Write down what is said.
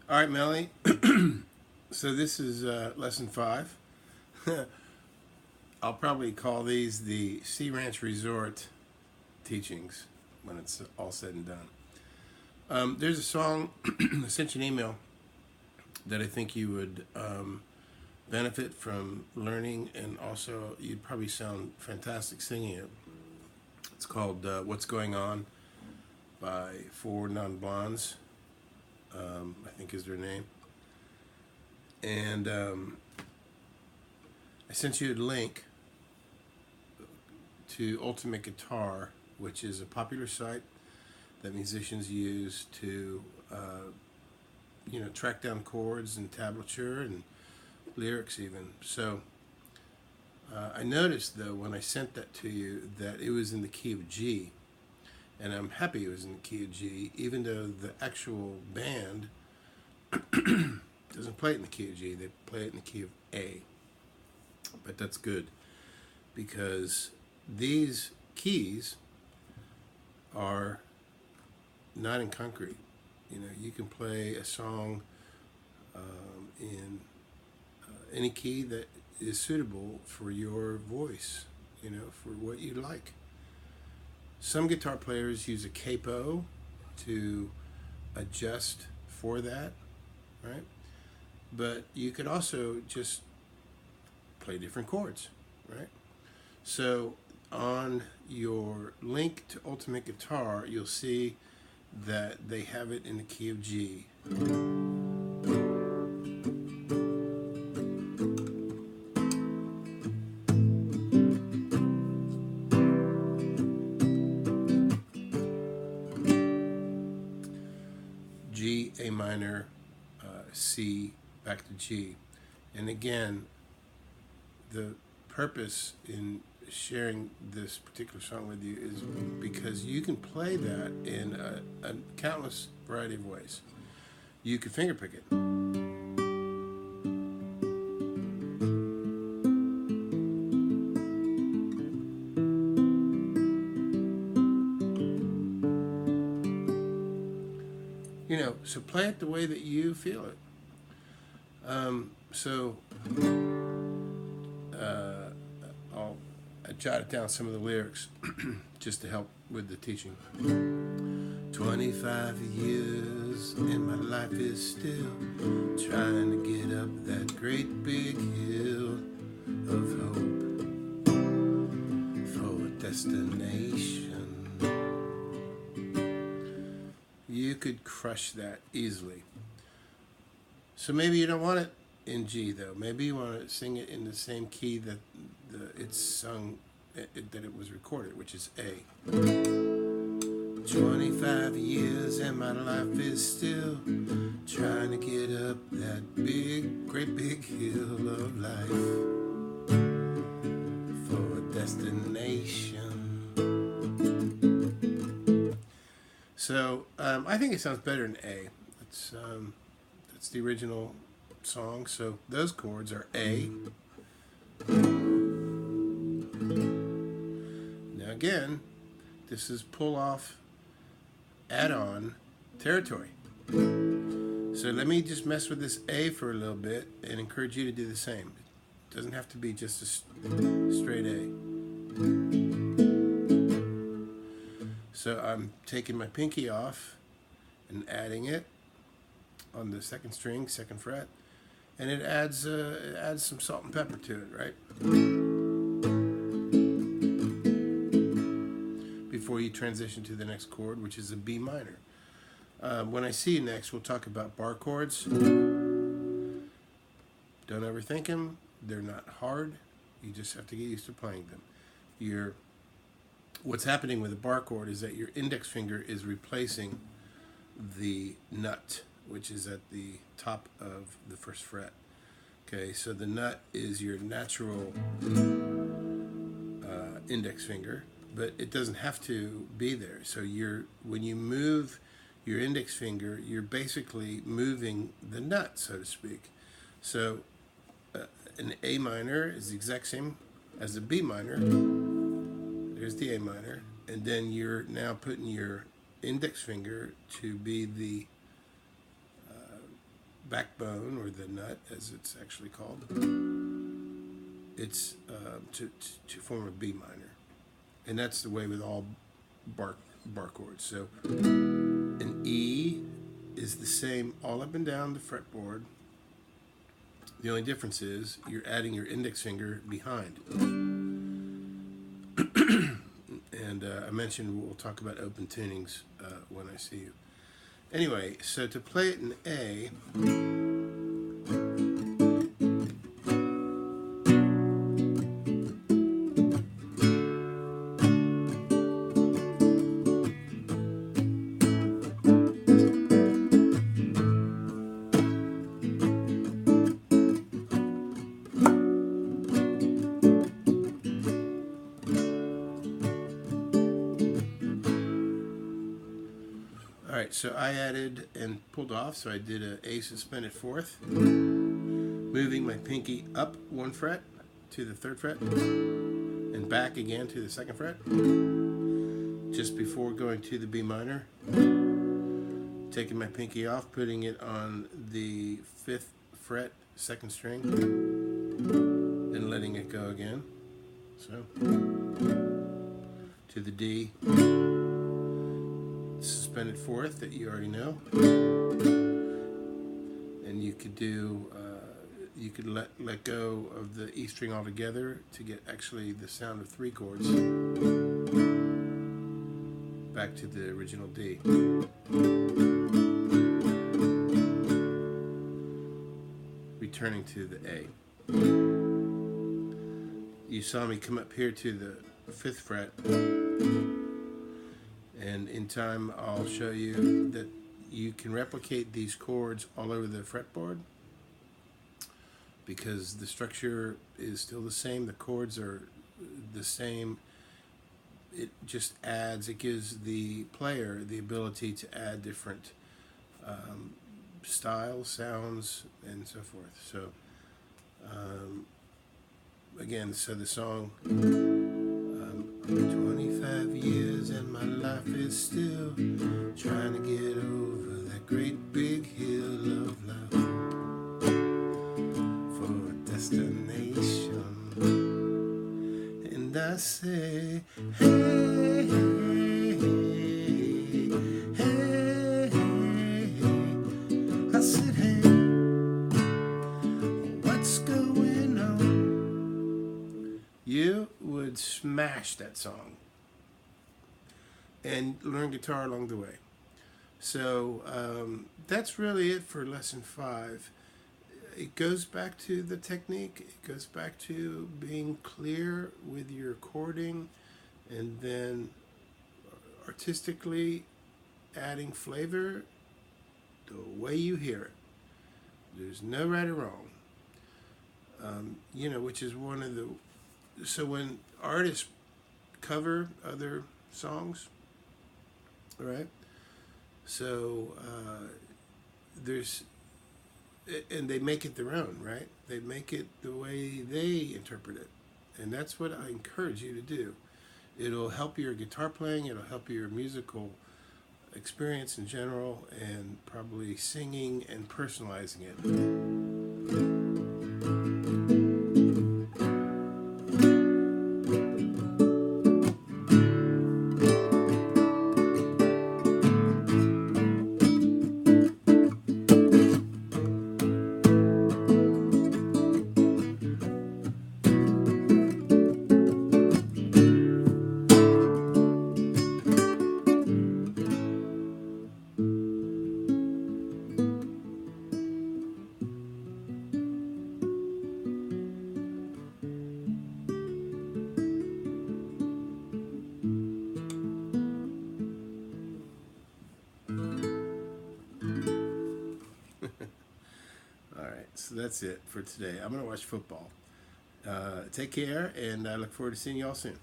All right, Melanie. So this is lesson 5. I'll probably call these the Sea Ranch Resort teachings when it's all said and done. There's a song, I sent you an email that I think you would benefit from learning, and also you'd probably sound fantastic singing it. It's called What's Going On by Four Non Blondes, I think is their name. And I sent you a link to Ultimate Guitar, which is a popular site that musicians use to, track down chords and tablature and lyrics even. So I noticed though when I sent that to you that it was in the key of G, and I'm happy it was in the key of G, even though the actual band doesn't play it in the key of G. They play it in the key of A. But that's good because these keys are not in concrete. You can play a song in any key that is suitable for your voice, for what you like. Some guitar players use a capo to adjust for that, right? But you could also just play different chords, right? So on your link to Ultimate Guitar, you'll see that they have it in the key of G. G, A minor, C, back to G. And again, the purpose in sharing this particular song with you is because you can play that in a countless variety of ways. You could fingerpick it. So play it the way that you feel it. I jotted down some of the lyrics just to help with the teaching. 25 years and my life is still trying to get up that great big hill of hope for a destination. You could crush that easily. So maybe you don't want it in G though. Maybe you want to sing it in the same key that it's sung, that it was recorded, which is A. 25 years and my life is still trying to get up that great big hill of life for a destination. So I think it sounds better in A. That's the original song. So those chords are A. Now again, this is pull off, add on territory. So let me just mess with this A for a little bit and encourage you to do the same. It doesn't have to be just a straight A. So I'm taking my pinky off and adding it on the second string, second fret, and it adds some salt and pepper to it, right? Before you transition to the next chord, which is a B minor. When I see you next, we'll talk about bar chords. Don't overthink them. They're not hard. You just have to get used to playing them. What's happening with a bar chord is that your index finger is replacing the nut, which is at the top of the first fret. Okay, so the nut is your natural index finger, but it doesn't have to be there. So when you move your index finger, you're basically moving the nut, so to speak. So an A minor is the exact same as a B minor. There's the A minor, and then you're now putting your index finger to be the backbone, or the nut as it's actually called, it's to form a B minor. And that's the way with all bar chords. So an E is the same all up and down the fretboard. The only difference is you're adding your index finger behind. And I mentioned we'll talk about open tunings when I see you. Anyway, so to play it in A, alright, so I added and pulled off, so I did an A suspended fourth, moving my pinky up one fret to the third fret, and back again to the second fret, just before going to the B minor, taking my pinky off, putting it on the fifth fret, second string, then letting it go again, so, to the D, suspended fourth that you already know, and you could do you could let go of the E string altogether to get actually the sound of three chords back to the original D. Returning to the A. You saw me come up here to the fifth fret, and in time I'll show you that you can replicate these chords all over the fretboard because the structure is still the same, the chords are the same. It just adds, it gives the player the ability to add different styles, sounds, and so forth. So again, so the song 25 years and my life is still trying to get over that great big hill of love for a destination. And I say, hey, hey, hey. I said, hey, what's going on? You would smash that song and learn guitar along the way. So that's really it for lesson 5. It goes back to the technique. It goes back to being clear with your chording and then artistically adding flavor the way you hear it. There's no right or wrong. Which is one of the... So when artists cover other songs, right? So there's, and they make it their own, right? They make it the way they interpret it, and that's what I encourage you to do. It'll help your guitar playing. It'll help your musical experience in general, and probably singing and personalizing it. So that's it for today. I'm going to watch football. Take care, and I look forward to seeing you all soon.